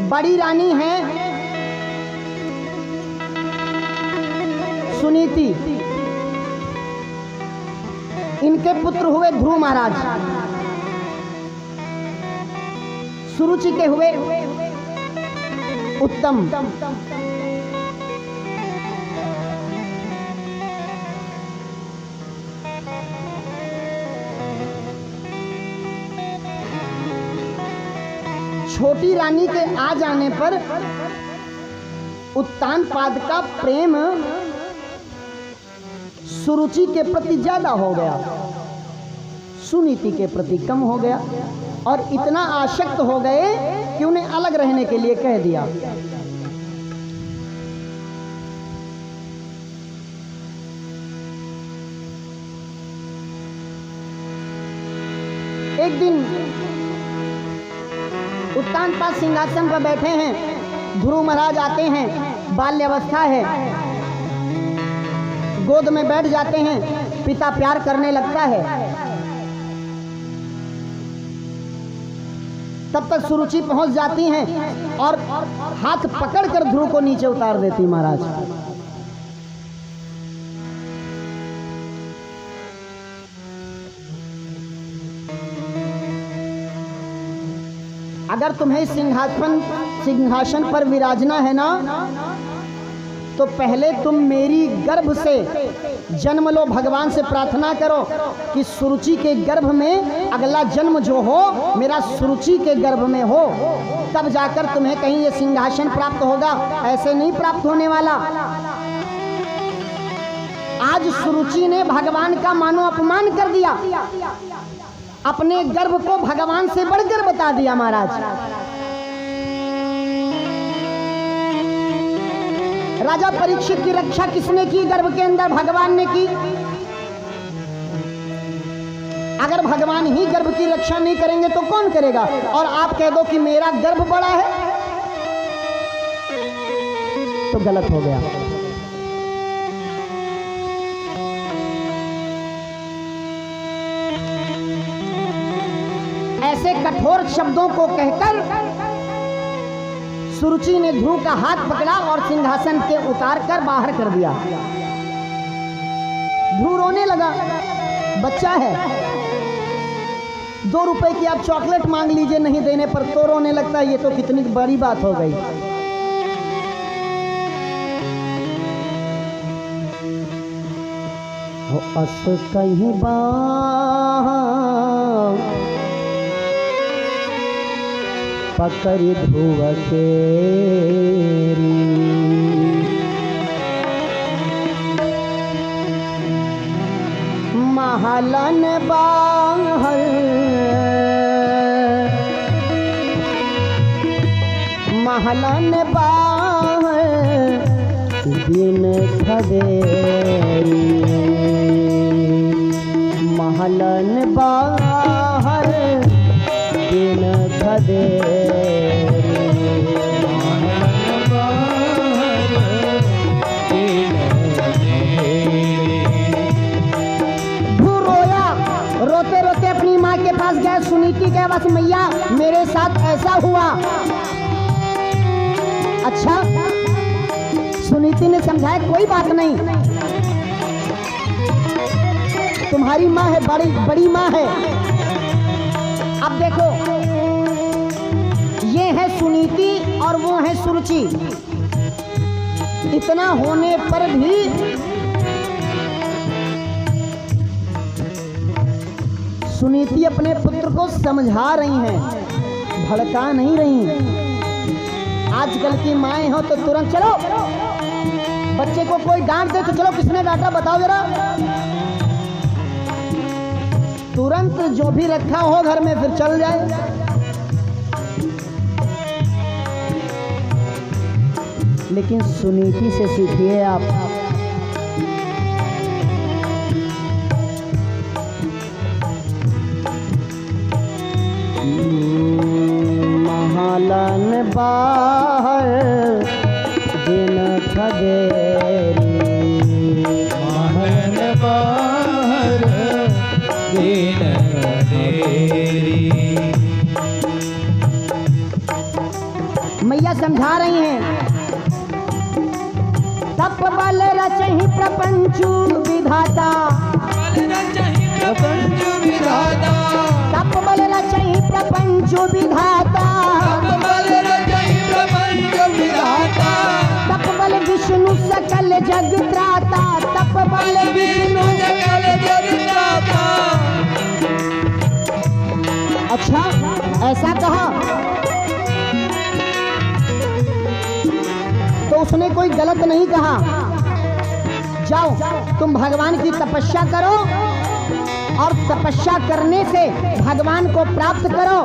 बड़ी रानी है सुनीति, इनके पुत्र हुए ध्रुव महाराज, सुरुचि के हुए उत्तम। छोटी रानी के आ जाने पर उत्तानपाद का प्रेम सुरुचि के प्रति ज्यादा हो गया, सुनीति के प्रति कम हो गया, और इतना आसक्त हो गए कि उन्हें अलग रहने के लिए कह दिया। एक दिन उत्तानपाद सिंहासन पर बैठे हैं, ध्रुव महाराज आते हैं, बाल्यावस्था है, गोद में बैठ जाते हैं, पिता प्यार करने लगता है। तब तक सुरुचि पहुंच जाती हैं और हाथ पकड़कर ध्रुव को नीचे उतार देती महाराज। अगर तुम्हें सिंहासन पर विराजना है ना, तो पहले तुम मेरी गर्भ से जन्म लो, भगवान से प्रार्थना करो कि सुरुचि के गर्भ में अगला जन्म जो हो मेरा सुरुचि के गर्भ में हो, तब जाकर तुम्हें कहीं ये सिंहासन प्राप्त होगा, ऐसे नहीं प्राप्त होने वाला। आज सुरुचि ने भगवान का मानो अपमान कर दिया, अपने गर्भ को भगवान से बढ़कर बता दिया महाराज। राजा परीक्षित की रक्षा किसने की? गर्भ के अंदर भगवान ने की। अगर भगवान ही गर्भ की रक्षा नहीं करेंगे तो कौन करेगा? और आप कह दो कि मेरा गर्भ बड़ा है, तो गलत हो गया। ऐसे कठोर शब्दों को कहकर सुरुचि ने ध्रुव का हाथ पकड़ा और सिंहासन के उतार कर बाहर कर दिया। ध्रुव रोने लगा, बच्चा है, 2 रुपए की आप चॉकलेट मांग लीजिए, नहीं देने पर तो रोने लगता है, ये तो कितनी बड़ी बात हो गई। हो अस कहीं पकड़ ध्रुव केरी, महलन बाहर महलन बाहर दिन खदेरी, महलन बाहर दिन खदेरी। रोते रोते अपनी माँ के पास गया, सुनीति के बस मैया मेरे साथ ऐसा हुआ। अच्छा, सुनीति ने समझाया कोई बात नहीं, तुम्हारी माँ है, बड़ी माँ है। अब देखो, ये है सुनीति और वो है सुरुचि। इतना होने पर भी सुनीति अपने पुत्र को समझा रही हैं, भड़का नहीं रही। आजकल की माएं हो तो तुरंत चलो, बच्चे को कोई डांट दे तो चलो किसने डांटा बताओ जरा, तुरंत जो भी रखा हो घर में फिर चल जाए। लेकिन सुनीति से सीखिए आप। महलन बाहर दिन खदेरी, महलन बाहर दिन खदेरी। समझा रही हैं, तप बल रचहि प्रपंचु विधाता, प्रपंच विधाता, तप बल रचहि प्रपंचु विधाता, बल रचहि प्रपंच विधाता, तप बल विष्णु सकल जग त्राता, तप बल विष्णु सकल जग त्राता। अच्छा ऐसा कहा तो उसने कोई गलत नहीं कहा। जाओ तुम भगवान की तपस्या करो और तपस्या करने से भगवान को प्राप्त करो,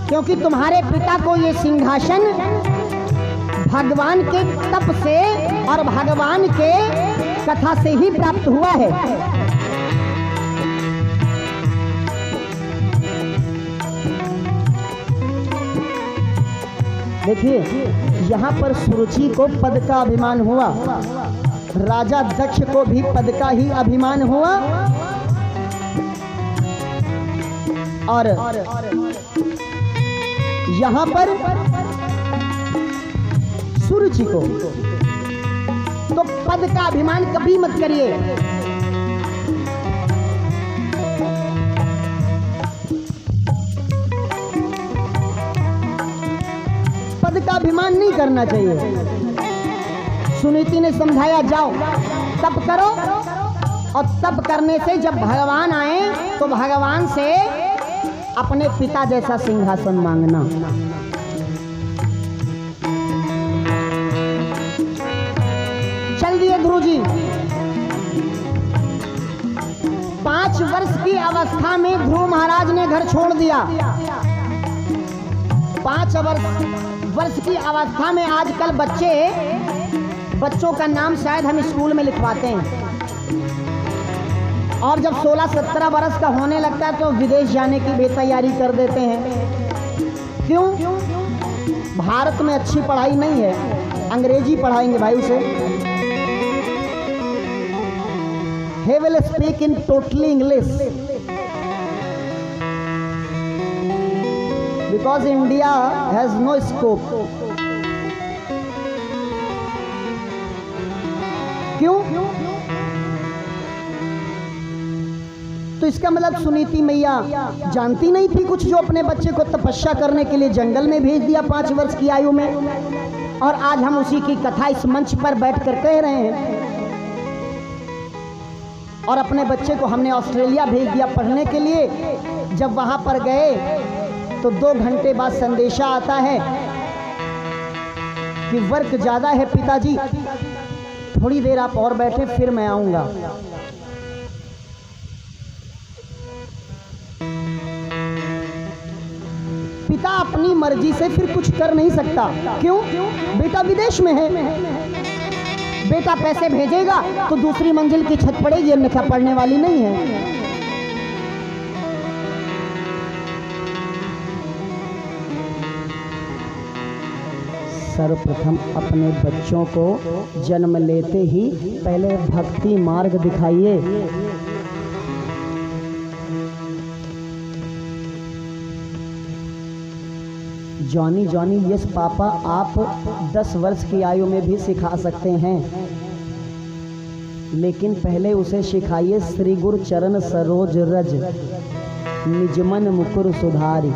क्योंकि तुम्हारे पिता को ये सिंहासन भगवान के तप से और भगवान के कथा से ही प्राप्त हुआ है। देखिए यहाँ पर सुरुचि को पद का अभिमान हुआ, राजा दक्ष को भी पद का ही अभिमान हुआ, और यहाँ पर सुरुचि को, तो पद का अभिमान कभी मत करिए। पद का अभिमान नहीं करना चाहिए। सुनीति ने समझाया, जाओ तप करो, और तप करने से जब भगवान आए तो भगवान से अपने पिता जैसा सिंहासन मांगना। चल दिए ध्रुव जी। 5 वर्ष की अवस्था में ध्रुव महाराज ने घर छोड़ दिया। 5 वर्ष की अवस्था में आजकल बच्चों का नाम शायद हम स्कूल में लिखवाते हैं, और जब 16-17 वर्ष का होने लगता है तो विदेश जाने की बेतैयारी कर देते हैं। क्यों? भारत में अच्छी पढ़ाई नहीं है, अंग्रेजी पढ़ाएंगे भाई उसे। He will speak in totally English because India has no scope. क्यों? तो इसका मतलब सुनीति मैया जानती नहीं थी कुछ, जो अपने बच्चे को तपस्या करने के लिए जंगल में भेज दिया 5 वर्ष की आयु में, और आज हम उसी की कथा इस मंच पर बैठकर कह रहे हैं। और अपने बच्चे को हमने ऑस्ट्रेलिया भेज दिया पढ़ने के लिए। जब वहां पर गए तो 2 घंटे बाद संदेशा आता है कि वर्क ज़्यादा है पिताजी, थोड़ी देर आप और बैठे फिर मैं आऊंगा। पिता अपनी मर्जी से फिर कुछ कर नहीं सकता। क्यों? बेटा विदेश में है। बेटा पैसे भेजेगा तो दूसरी मंजिल की छत पड़ेगी, अन्यथा पड़ने वाली नहीं है। सर्वप्रथम अपने बच्चों को जन्म लेते ही पहले भक्ति मार्ग दिखाइए। जॉनी जॉनी यस पापा, आप 10 वर्ष की आयु में भी सिखा सकते हैं, लेकिन पहले उसे सिखाइए श्री गुरु चरण सरोज रज, निजमन मुकुर सुधारी,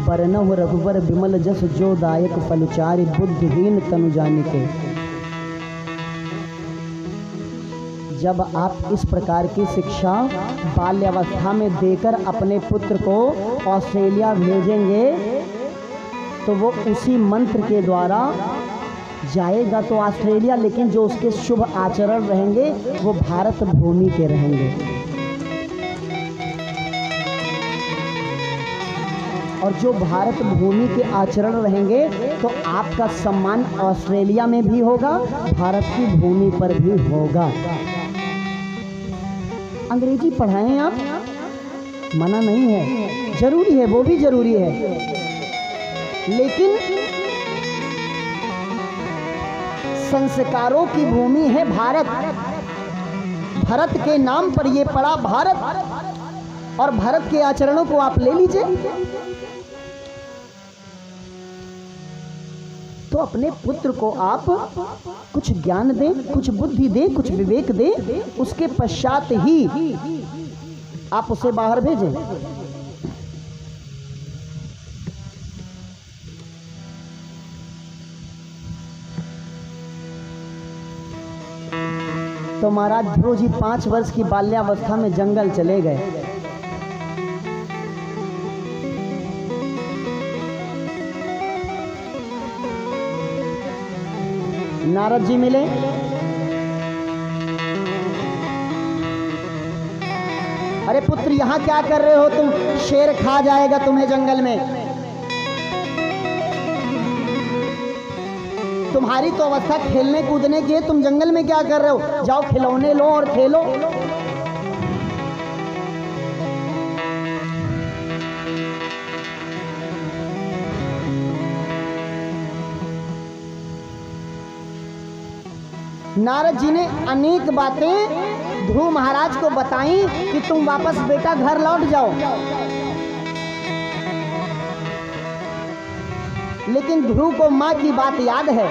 बरनहु रघुवर विमल जस जो दायक फलचारी, बुद्धिहीन तनु जानिके। जब आप इस प्रकार की शिक्षा बाल्यावस्था में देकर अपने पुत्र को ऑस्ट्रेलिया भेजेंगे तो वो उसी मंत्र के द्वारा जाएगा तो ऑस्ट्रेलिया, लेकिन जो उसके शुभ आचरण रहेंगे वो भारत भूमि के रहेंगे। और जो भारत भूमि के आचरण रहेंगे तो आपका सम्मान ऑस्ट्रेलिया में भी होगा, भारत की भूमि पर भी होगा। अंग्रेजी पढ़ाएं आप, मना नहीं है, जरूरी है, वो भी जरूरी है, लेकिन संस्कारों की भूमि है भारत। भारत के नाम पर ये पड़ा भारत, और भारत के आचरणों को आप ले लीजिए। तो अपने पुत्र को आप कुछ ज्ञान दें, कुछ बुद्धि दें, कुछ विवेक दें, उसके पश्चात ही आप उसे बाहर भेजें। तो महाराज ध्रुव जी 5 वर्ष की बाल्यावस्था में जंगल चले गए। नारद जी मिले, अरे पुत्र यहाँ क्या कर रहे हो तुम, शेर खा जाएगा तुम्हें जंगल में, तुम्हारी तो अवस्था खेलने कूदने की है, तुम जंगल में क्या कर रहे हो, जाओ खिलौने लो और खेलो। नारद जी ने अनेक बातें ध्रुव महाराज को बताई कि तुम वापस बेटा घर लौट जाओ, लेकिन ध्रुव को माँ की बात याद है,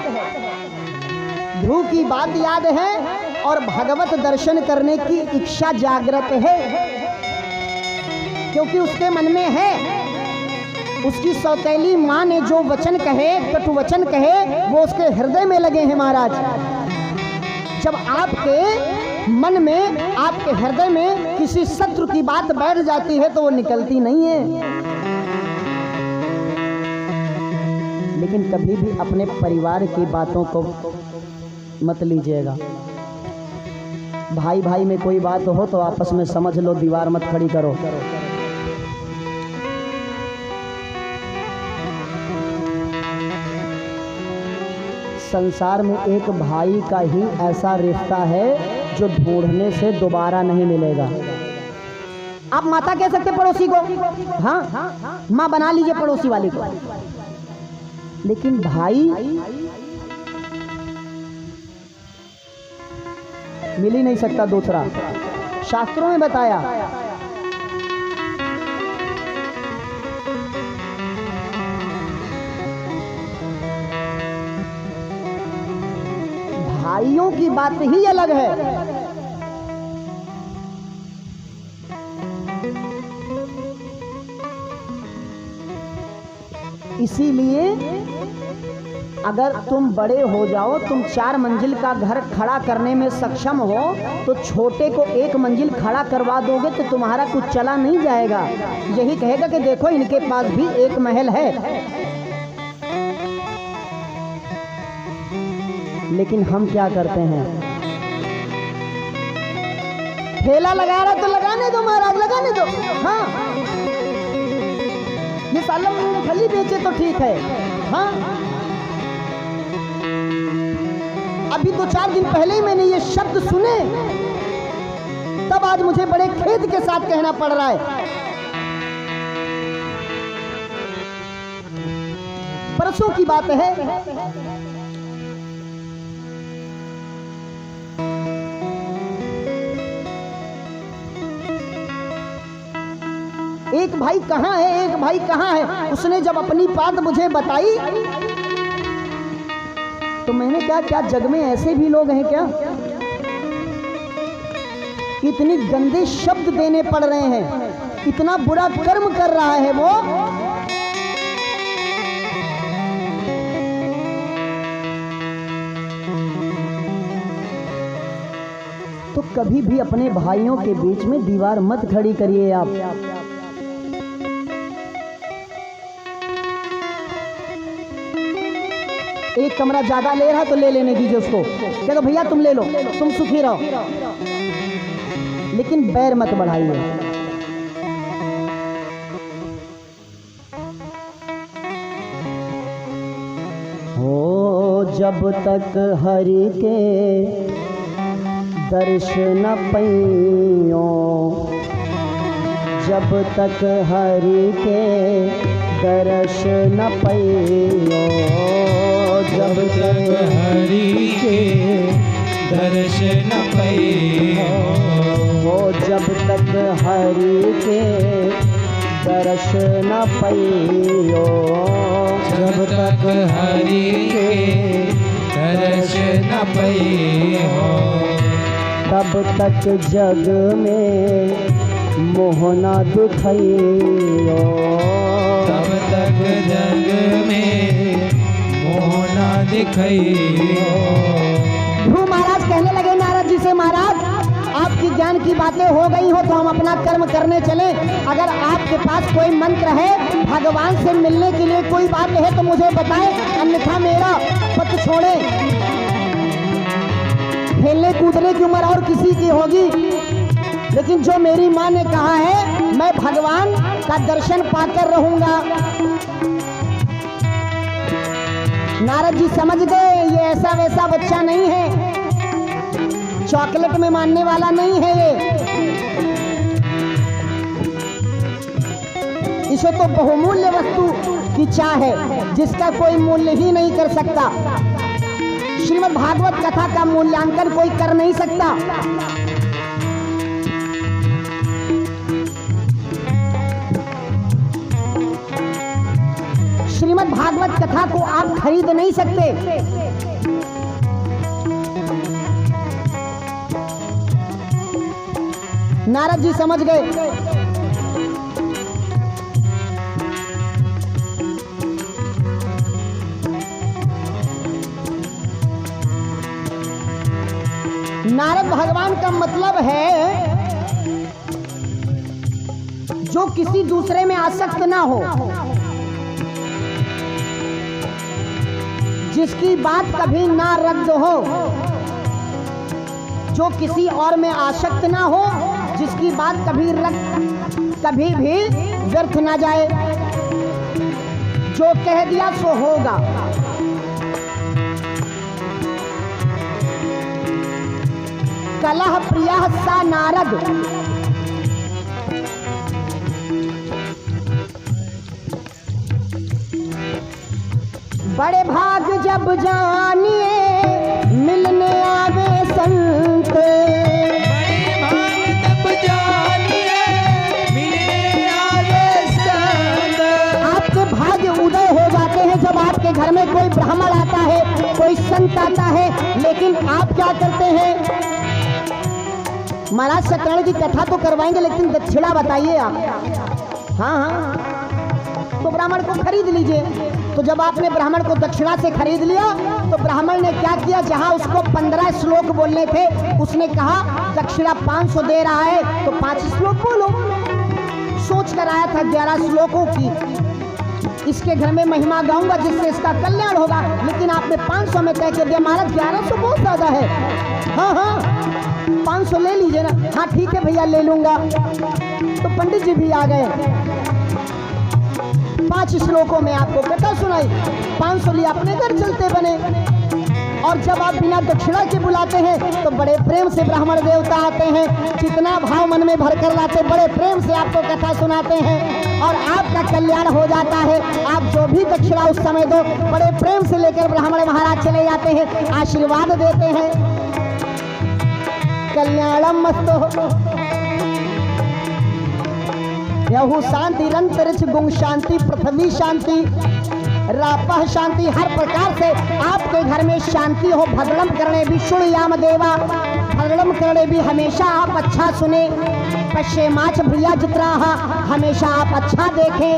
ध्रुव की बात याद है और भगवत दर्शन करने की इच्छा जागृत है, क्योंकि उसके मन में है, उसकी सौतेली माँ ने जो वचन कहे, कटु वचन कहे, वो उसके हृदय में लगे हैं महाराज। जब आपके मन में, आपके हृदय में किसी शत्रु की बात बैठ जाती है तो वो निकलती नहीं है। लेकिन कभी भी अपने परिवार की बातों को मत लीजिएगा। भाई भाई में कोई बात हो तो आपस में समझ लो, दीवार मत खड़ी करो। संसार में एक भाई का ही ऐसा रिश्ता है जो ढूंढने से दोबारा नहीं मिलेगा। आप माता कह सकते पड़ोसी को, हाँ माँ बना लीजिए पड़ोसी वाली को, लेकिन भाई मिल ही नहीं सकता दूसरा। शास्त्रों में बताया भाइयों की बात ही अलग है। इसीलिए अगर तुम बड़े हो जाओ, तुम 4 मंजिल का घर खड़ा करने में सक्षम हो, तो छोटे को 1 मंजिल खड़ा करवा दोगे तो तुम्हारा कुछ चला नहीं जाएगा। यही कहेगा कि देखो इनके पास भी 1 महल है। लेकिन हम क्या करते हैं, ठेला लगा रहा तो लगाने दो महाराज, लगाने दो। हाँ ये साला मूंगफली बेचे तो ठीक है। हाँ अभी 2-4 दिन पहले ही मैंने ये शब्द सुने, तब आज मुझे बड़े खेद के साथ कहना पड़ रहा है। परसों की बात है, एक भाई कहाँ है, एक भाई कहाँ है। उसने जब अपनी बात मुझे बताई तो मैंने कहा क्या जग में ऐसे भी लोग हैं क्या, इतनी गंदे शब्द देने पड़ रहे हैं, इतना बुरा कर्म कर रहा है वो। तो कभी भी अपने भाइयों के बीच में दीवार मत खड़ी करिए आप। एक कमरा ज्यादा ले रहा है तो ले लेने दीजिए उसको, कह दो भैया तुम ले लो, तुम सुखी रहो, लेकिन बैर मत बढ़ाइए। हो जब तक हरि के दर्शन पैयो, जब तक हरि के दर्शन पैयो, जब तक हरि के दर्शन पैयो, जब तक हरि के दर्श न पैयो। जब तक हरि के दर्श न पैयो, तब तक जग में मोह न दिखैयो। तब तक जग में मोह न दिखैयो। ध्रुव महाराज कहने लगे नारद जी से, महाराज आपकी ज्ञान की बातें हो गई हो तो हम अपना कर्म करने चले। अगर आपके पास कोई मंत्र है, भगवान से मिलने के लिए कोई बात है तो मुझे बताएं, अन्यथा मेरा पथ छोड़े। खेलने कूदने की उम्र और किसी की होगी, लेकिन जो मेरी माँ ने कहा है मैं भगवान का दर्शन पाकर रहूंगा। नारद जी समझ गए ये ऐसा वैसा बच्चा नहीं है, चॉकलेट में मानने वाला नहीं है ये। इसे तो बहुमूल्य वस्तु की चाह है जिसका कोई मूल्य ही नहीं कर सकता। श्रीमद् भागवत कथा का मूल्यांकन कोई कर नहीं सकता। श्रीमद् भागवत कथा को आप खरीद नहीं सकते। नारद जी समझ गए। नारद भगवान का मतलब है जो किसी दूसरे में आसक्त ना हो, जिसकी बात कभी ना रद्द हो, जो किसी और में आसक्त ना हो, जिसकी बात कभी भी व्यर्थ ना जाए, जो कह दिया सो होगा। कलह प्रिया सा नारद, बड़े भाग जब जानिए मिलने आवे संत। बड़े भाग तब जानिए मिलने आवे संत। आपके भाग्य उदय हो जाते हैं जब आपके घर में कोई ब्राह्मण आता है, कोई संत आता है। लेकिन आप क्या करते हैं? महाराज सत्यनारायण की कथा तो करवाएंगे, लेकिन दक्षिणा बताइए आप। हाँ, तो ब्राह्मण को खरीद लीजिए। तो जब आपने ब्राह्मण को दक्षिणा से खरीद लिया तो ब्राह्मण ने क्या किया, जहां उसको 15 श्लोक बोलने थे उसने कहा दक्षिणा 500 दे रहा है तो 5 श्लोक बोलो। सोच कर आया था 11 श्लोकों की, इसके घर में महिमा गाऊंगा जिससे इसका कल्याण होगा। लेकिन आपने 500 में तय कर दिया। महाराज 1100 बहुत ज्यादा है। हाँ, 500 ले लीजिए ना। हाँ ठीक है भैया ले लूंगा। तो पंडित जी भी आ गए। 5 श्लोकों में आपको कथा सुनाई, 500 लिए अपने घर चलते बने। और जब आप बिना दक्षिणा के बुलाते हैं तो बड़े प्रेम से ब्राह्मण देवता आते हैं, जितना भाव मन में भर कर लाते, बड़े प्रेम से आपको कथा सुनाते हैं और आपका कल्याण हो जाता है। आप जो भी दक्षिणा उस समय दो, बड़े प्रेम से लेकर ब्राह्मण महाराज चले जाते हैं, आशीर्वाद देते हैं। कल्याणम मस्तो यहु शांति रंतरिक्ष गुण शांति पृथ्वी शांति रापह शांति। हर प्रकार से आपके घर में शांति हो। भद्रम करने भी शुणयाम देवा, भद्रम करने भी हमेशा आप अच्छा सुने। पश्चिमाच भैया जितना हमेशा आप अच्छा देखें।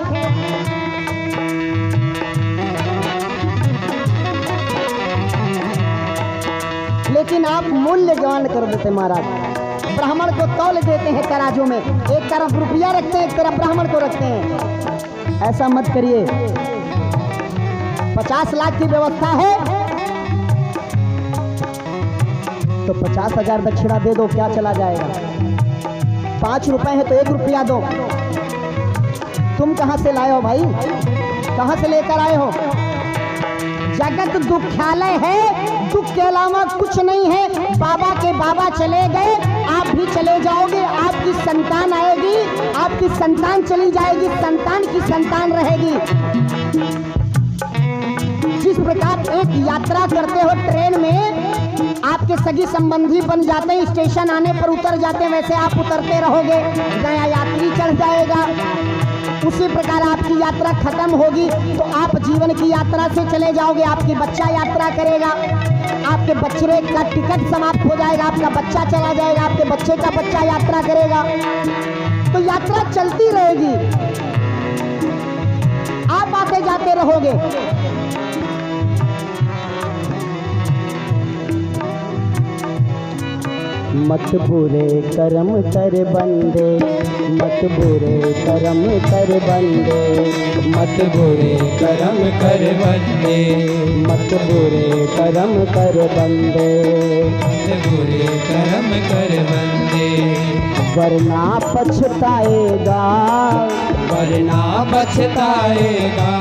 लेकिन आप मूल्य ज्ञान कर देते महाराज। ब्राह्मण को तौल देते हैं तराजू में, एक तरफ रुपया रखते हैं, एक तरफ ब्राह्मण को रखते हैं। ऐसा मत करिए। 50 लाख की व्यवस्था है तो 50,000 दक्षिणा दे दो, क्या चला जाएगा। 5 रुपए है तो 1 रुपया दो। तुम कहां से लाए हो भाई, कहां से लेकर आए हो? जगत दुख्यालय है, दुख के अलावा कुछ नहीं है। बाबा के बाबा चले गए, आप भी चले जाओगे। आपकी संतान आएगी, आपकी संतान चली जाएगी, संतान की संतान रहेगी। जिस प्रकार एक यात्रा करते हो ट्रेन में, आपके सगी संबंधी बन जाते हैं, स्टेशन आने पर उतर जाते हैं, वैसे आप उतरते रहोगे, नया यात्री चढ़ जाएगा। उसी प्रकार आपकी यात्रा खत्म होगी तो आप जीवन की यात्रा से चले जाओगे, आपकी बच्चा यात्रा करेगा, आपके बच्चे का टिकट समाप्त हो जाएगा, आपका बच्चा चला जाएगा, आपके बच्चे का बच्चा यात्रा करेगा, तो यात्रा चलती रहेगी, आप आते जाते रहोगे। मत बुरे कर्म कर बंदे, मत बुरे कर्म कर बंदे, मत बुरे कर्म कर बंदे, मत बुरे कर्म कर बंदे, मत बुरे कर्म कर बंदे, वरना पछताएगा, वरना पछताएगा,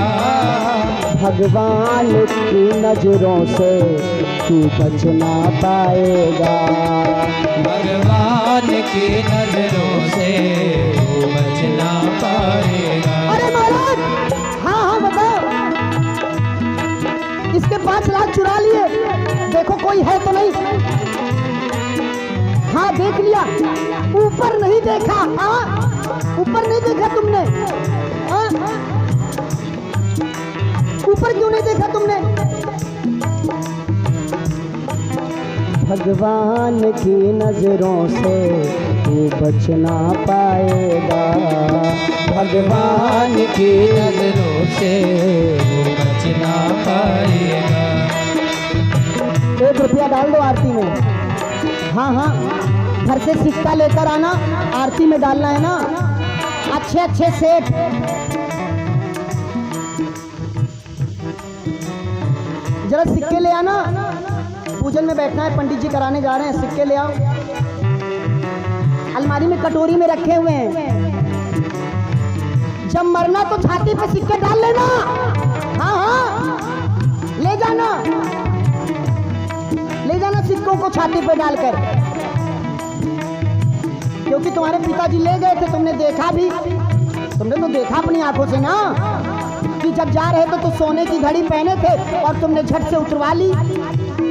भगवान की नजरों से तू बच ना पाएगा, भगवान की नजरों से वो बच ना पाएगा। अरे महाराज, हाँ हाँ बताओ, इसके 5 लाख चुरा लिए, देखो कोई है तो नहीं? हाँ देख लिया, ऊपर नहीं देखा, हाँ ऊपर नहीं देखा तुमने, हाँ ऊपर क्यों नहीं देखा तुमने? भगवान की नजरों से तू बच ना पाएगा, भगवान की नजरों से वो बच ना पाएगा। 1 रुपया डाल दो आरती में, हाँ हाँ घर से सिक्का लेकर आना, आरती में डालना है ना, अच्छे अच्छे सेठ, जरा सिक्के ले आना, पूजन में बैठना है, पंडित जी कराने जा रहे हैं, सिक्के ले आओ, अलमारी में कटोरी में रखे हुए हैं, जब मरना तो छाती पे सिक्के डाल लेना, हाँ हाँ ले जाना, ले जाना सिक्कों को छाती पे डालकर, क्योंकि तुम्हारे पिताजी ले गए थे, तुमने देखा भी, तुमने तो देखा अपनी आंखों से ना कि जब जा रहे थे तो सोने की घड़ी पहने थे और तुमने झट से उतरवा ली,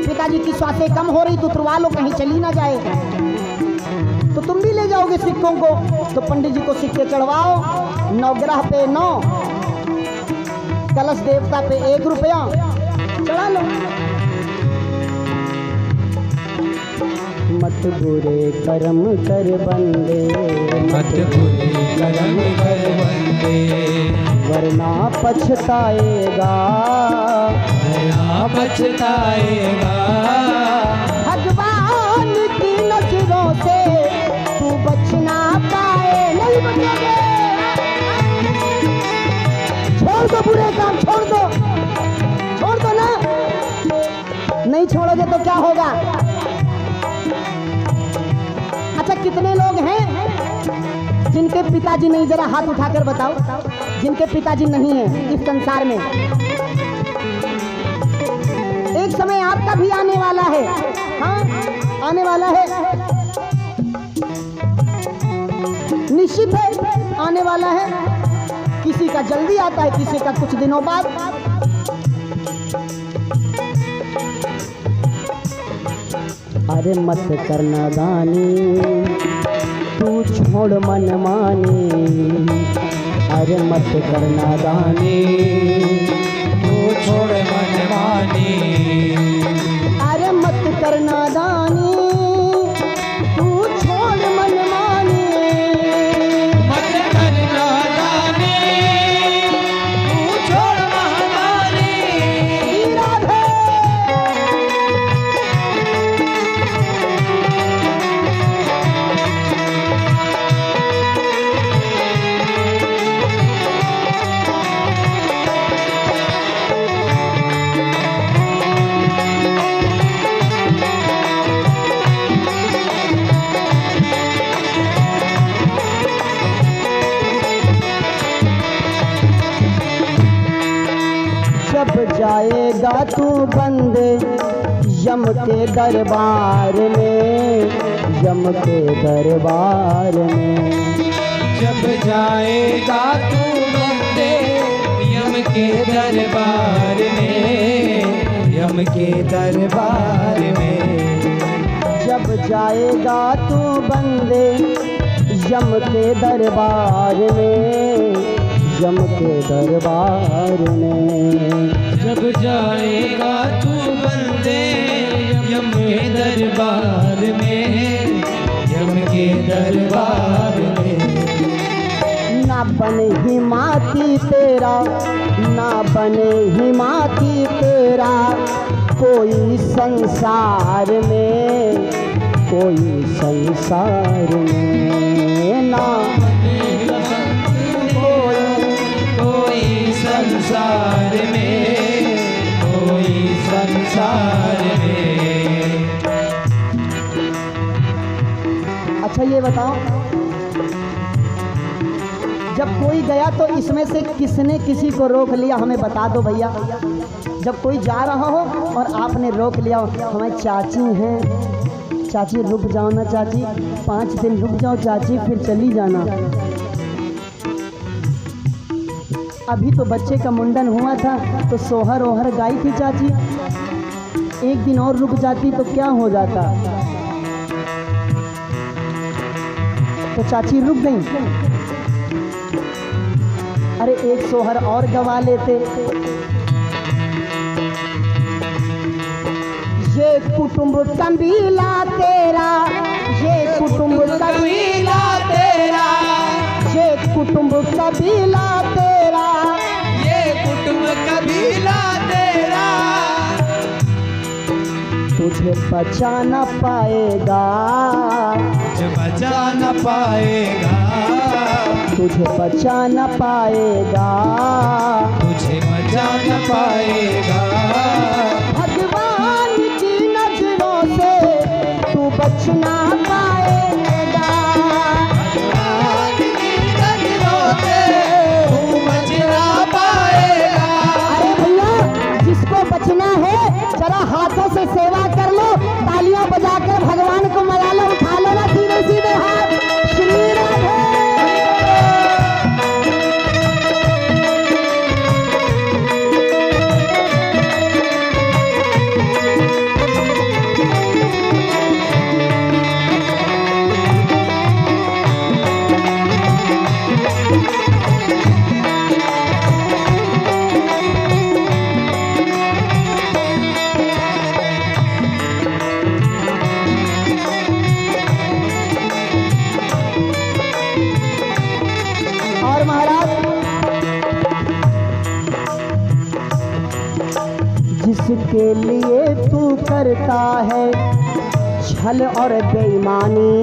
पिताजी की सांसें कम हो रही तो उतरवा लो, कहीं चली ना जाए, तो तुम भी ले जाओगे सिक्कों को, तो पंडित जी को सिक्के चढ़वाओ, नवग्रह पे 9, कलश देवता पे 1 रुपया चढ़ा लो। मत बुरे कर्म कर बंदे, मत बुरे कर्म कर बंदे, वरना पछताएगा, वरना पछताएगा, भगवान की नजरों से तू बच ना पाए, नहीं बचोगे, छोड़ दो बुरे काम, छोड़ दो ना, नहीं छोड़ोगे तो क्या होगा? अच्छा कितने लोग हैं जिनके पिताजी नहीं, जरा हाथ उठाकर बताओ, जिनके पिताजी नहीं हैं इस संसार में? एक समय आपका भी आने वाला है, हाँ आने वाला है, निश्चित है आने वाला है, किसी का जल्दी आता है, किसी का कुछ दिनों बाद। अरे मत करना दानी, तू छोड़ मन मानी, अरे मत करना दानी, तू छोड़ मन मानी, अरे मत करना दानी, तू छोड़ मन मानी, मत करना दानी, तू छोड़ मन मानी, राधे। जब जाएगा तू बंदे यम के दरबार में, यम के दरबार में, जब जाएगा तू बंदे यम के दरबार में, यम के दरबार में, जब जाएगा तू बंदे यम के दरबार में, यम के दरबार में। जब जाएगा तू बंदे यम के दरबार में, यम के दरबार में। ना बने हिमाती तेरा, ना बने हिमाती तेरा कोई संसार में, कोई संसार में। ना कोई संसार में, कोई संसार में। अच्छा ये बताओ, जब कोई गया तो इसमें से किसने किसी को रोक लिया, हमें बता दो भैया। जब कोई जा रहा हो और आपने रोक लिया हो, हमारी चाची हैं, चाची रुक जाओ ना चाची, 5 दिन रुक जाओ चाची, फिर चली जाना। अभी तो बच्चे का मुंडन हुआ था तो सोहर ओहर गाई थी चाची, 1 दिन और रुक जाती तो क्या हो जाता। तो चाची रुक गई। अरे 1 सोहर और गवा लेते। ये कुटुंब कबीला तेरा, ये कुटुंब कबीला तेरा, ये कुटुंब कबीला तेरा, ये कुटुंब कबीला तेरा तुझे बचा न पाएगा, तुझे बचा न पाएगा, तुझे बचा न पाएगा, तुझे बचा न पाएगा। भगवान की नजरों से तू बच ना पाएगा, भगवान की नजरों से तू बच ना पाएगा। अरे भैया जिसको बचना है जरा हाथों से सेवा कर लो, तालियां बजाकर भगवान को मना लो, उठा लो ना सीधे सीधे हाथ। श्री राधे। और महाराज जिसके लिए तू करता है छल और बेईमानी,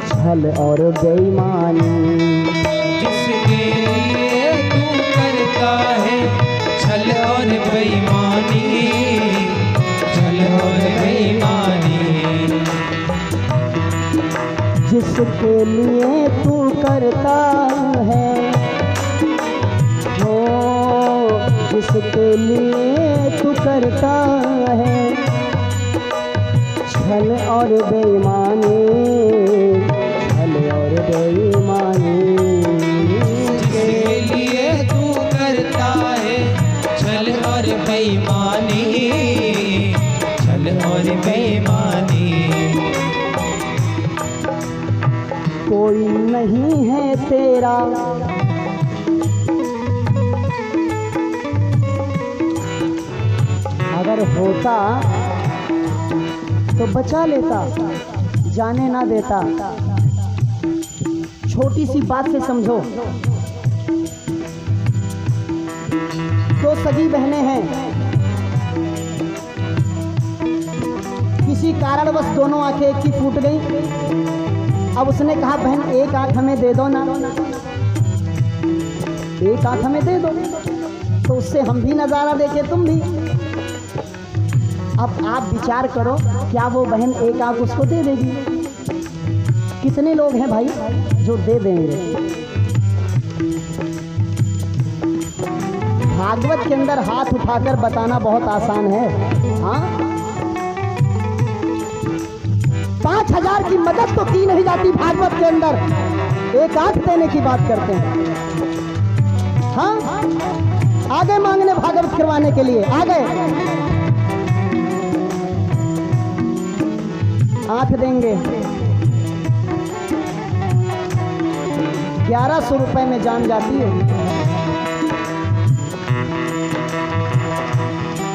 छल और बेईमानी, जिसके लिए तू करता है छल और बेईमानी, छल और बेईमानी। जिसके लिए तू करता है, हो जिसके लिए तू करता है छल और बेईमानी, छल और बेईमानी। जिसके लिए तू करता है छल और बेईमानी, छल और बेईमानी। कोई नहीं है तेरा, अगर होता तो बचा लेता, जाने ना देता। छोटी सी बात से समझो, 2 सगी बहनें हैं, किसी कारणवश दोनों आंखें एक की फूट गई। अब उसने कहा बहन एक आंख हमें दे दो ना, एक आंख हमें दे दो, तो उससे हम भी नज़ारा देखे तुम भी। अब आप विचार करो, क्या वो बहन एक आंख उसको दे देगी? कितने लोग हैं भाई जो दे देंगे? भागवत के अंदर हाथ उठाकर बताना बहुत आसान है। हाँ 5000 की मदद तो की नहीं जाती भागवत के अंदर, एक आंख देने की बात करते हैं। हाँ आगे मांगने भागवत करवाने के लिए आ गए, आंख देंगे। 1100 रुपए में जान जाती है।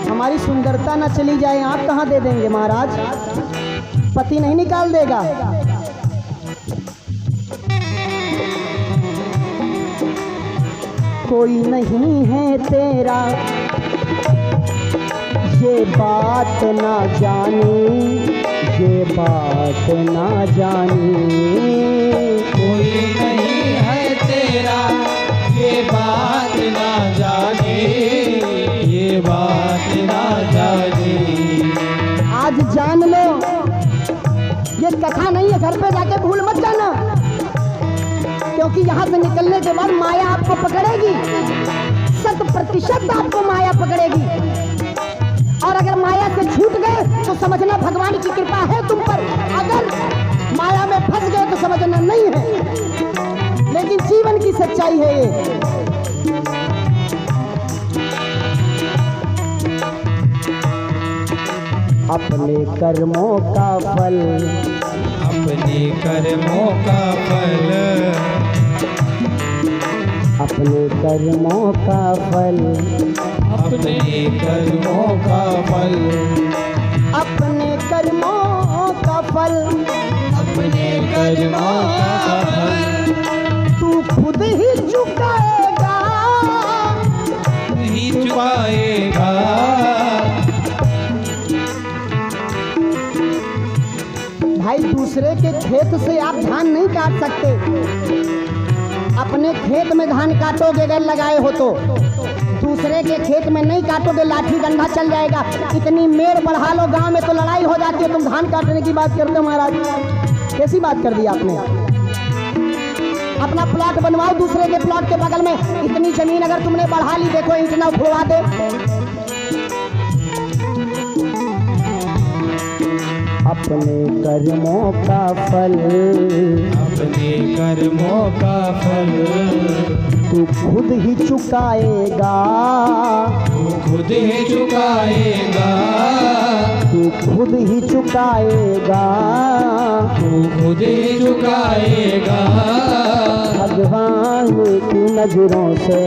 हमारी सुंदरता ना चली जाए, आप कहाँ दे देंगे महाराज? पति नहीं निकाल देगा। कोई नहीं है तेरा ये बात ना जानी, ये बात ना जानी। कोई नहीं है तेरा ये बात ना जाने, ये बात ना जाने। आज जान लो, ये कथा नहीं है, घर पे जाके भूल मत जाना, क्योंकि यहाँ से निकलने के बाद माया आपको पकड़ेगी, 100% आपको माया पकड़ेगी। और अगर माया से छूट गए तो समझना भगवान की कृपा है तुम पर, अगर माया में फंस गए तो समझना नहीं है। लेकिन जीवन की सच्चाई है ये। अपने कर्मों का फल, अपने कर्मों का फल, अपने कर्मों का फल, अपने कर्मों का फल, अपने कर्मों का फल, अपने कर्मों का फल तू खुद ही चुकाएगा, ही चुकाएगा। भाई दूसरे के खेत से आप धान नहीं काट सकते, अपने खेत में धान काटोगे अगर लगाए हो तो, दूसरे के खेत में नहीं काटोगे, लाठी डंडा चल जाएगा। इतनी मेड़ बढ़ा लो गांव में तो लड़ाई हो जाती है, तुम धान काटने की बात करते हो महाराज? कैसी बात कर दी आपने? अपना प्लॉट बनवाओ दूसरे के प्लॉट के बगल में, इतनी जमीन अगर तुमने बढ़ा ली, देखो इतना उखड़वा दे। अपने कर्मों का फल, अपने कर्मों का फल तू खुद ही चुकाएगा, तू खुद ही चुकाएगा, तू खुद ही चुकाएगा, तू खुद ही चुकाएगा। भगवान की नजरों से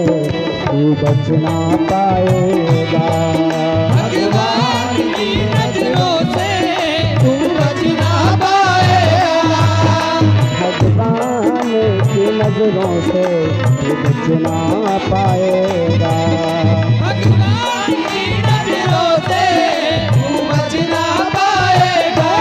तू बच ना पाएगा, भगवान की नजरों से तू बच ना पाएगा, भगवान की नजरों से तू बच ना पाएगा। भगवान की नजरों से तू बच ना पाएगा।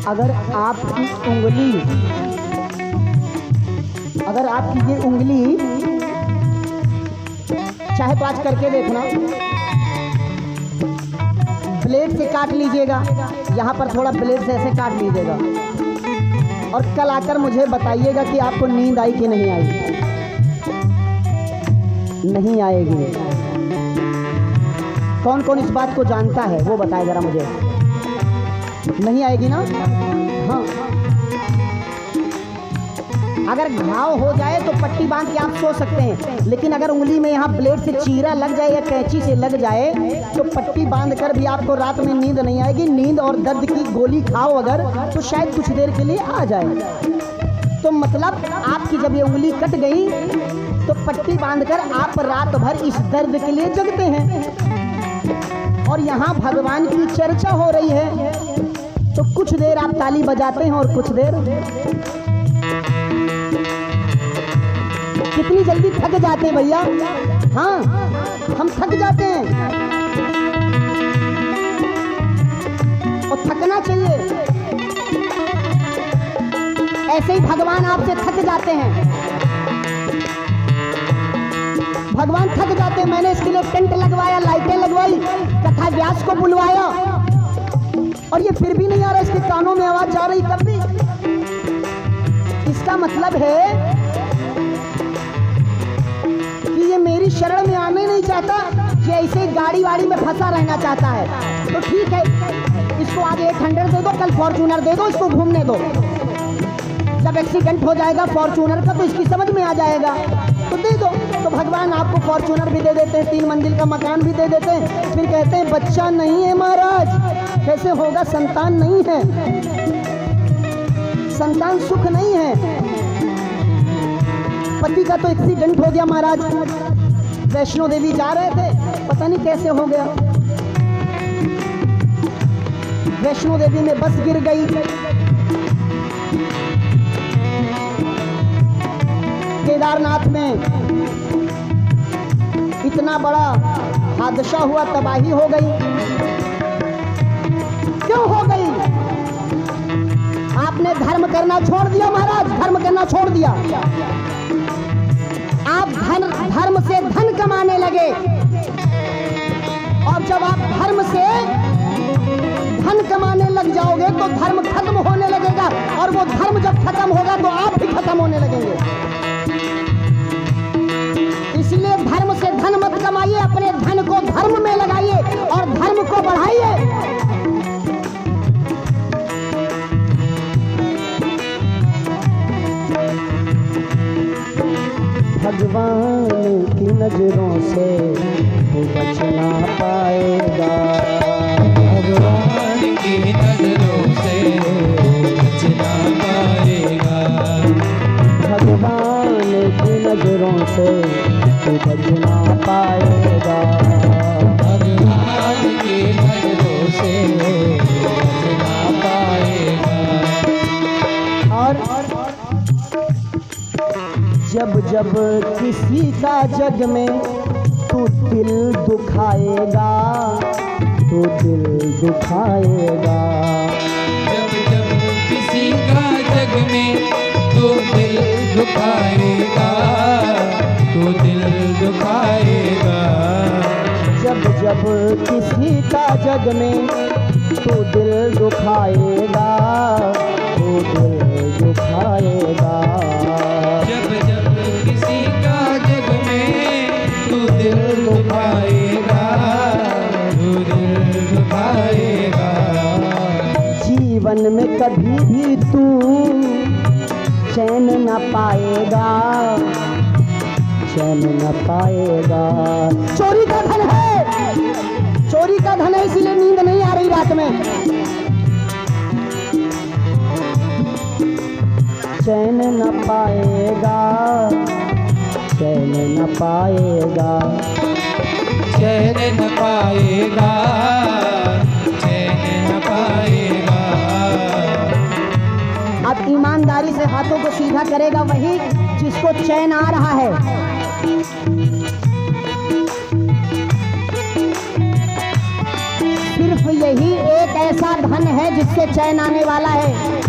अगर आपकी उंगली, अगर आपकी ये उंगली, चाहे तो आज करके देखना, ब्लेड से काट लीजिएगा, यहाँ पर थोड़ा ब्लेड से ऐसे काट लीजिएगा, और कल आकर मुझे बताइएगा कि आपको नींद आई कि नहीं आई। नहीं आएगी। कौन कौन इस बात को जानता है वो बताए जरा मुझे। नहीं आएगी ना? हाँ। अगर घाव हो जाए तो पट्टी बांध के आप सो सकते हैं, लेकिन अगर उंगली में यहाँ ब्लेड से चीरा लग जाए या कैंची से लग जाए तो पट्टी बांध कर भी आपको रात में नींद नहीं आएगी। नींद और दर्द की गोली खाओ अगर, तो शायद कुछ देर के लिए आ जाए। तो मतलब आपकी जब ये उंगली कट गई तो पट्टी बांधकर आप रात भर इस दर्द के लिए जगते हैं। और यहाँ भगवान की चर्चा हो रही है तो कुछ देर आप ताली बजाते हैं और कुछ देर, कितनी जल्दी थक जाते हैं भैया। हाँ, हम थक जाते हैं और थकना चाहिए। ऐसे ही भगवान आपसे थक जाते हैं। भगवान थक जाते हैं। मैंने इसके लिए टेंट लगवाया, लाइटें लगवाई, कथा व्यास को बुलवाया, और ये फिर भी नहीं आ रहा, इसके कानों में आवाज जा रही कब भी। इसका मतलब है कि ये मेरी शरण में आने नहीं चाहता, ये ऐसे गाड़ी वाड़ी में फंसा रहना चाहता है। तो ठीक है, इसको आज 800 दे दो, कल फॉर्च्यूनर दे दो, इसको घूमने दो। जब एक्सीडेंट हो जाएगा फॉर्च्यूनर का तो इसकी समझ में आ जाएगा, तो दे दो। तो भगवान आपको फॉर्च्यूनर भी दे देते हैं, 3 मंजिल का मकान भी दे देते हैं, फिर कहते हैं बच्चा नहीं है महाराज। कैसे होगा? संतान नहीं है, संतान सुख नहीं है। पति का तो एक्सीडेंट हो गया महाराज, वैष्णो देवी जा रहे थे, पता नहीं कैसे हो गया, वैष्णो देवी में बस गिर गई। केदारनाथ में इतना बड़ा हादसा हुआ, तबाही हो गई। क्यों हो गई? आपने धर्म करना छोड़ दिया महाराज, धर्म करना छोड़ दिया। आप धर्म से धन कमाने लगे, और जब आप धर्म से धन कमाने लग जाओगे तो धर्म खत्म होने लगेगा, और वो धर्म जब खत्म होगा तो आप भी खत्म होने लगेंगे। इसलिए धर्म से धन मत कमाइए, अपने धन को धर्म में लगाइए और धर्म को बढ़ाइए। भगवान की नजरों से वो बच ना पाएगा, भगवान की नजरों से बच ना पाएगा, भगवान की नजरों से वो बच ना पाएगा, भगवान की नजरों से बच ना पाएगा। और जब जब किसी का जग में तू दिल दुखाएगा, तू दिल दुखाएगा, जब जब किसी का जग में तू दिल दुखाएगा, तू दिल दुखाएगा, जब जब किसी का जग में तू दिल दुखाएगा, तू दिल दुखाएगा, जब जब किसी का जग में तू दिल दुखाएगा, तू दिल दुखाएगा, जीवन में कभी भी तू चैन न पाएगा, चैन न पाएगा। चोरी का धन है, चोरी का धन है, इसीलिए नींद नहीं आ रही रात में। चैन न पाएगा, चैन न पाएगा, चैन न पाएगा, चैन न पाएगा। अब ईमानदारी से हाथों को सीधा करेगा वही जिसको चैन आ रहा है। सिर्फ यही एक ऐसा धन है जिससे चैन आने वाला है।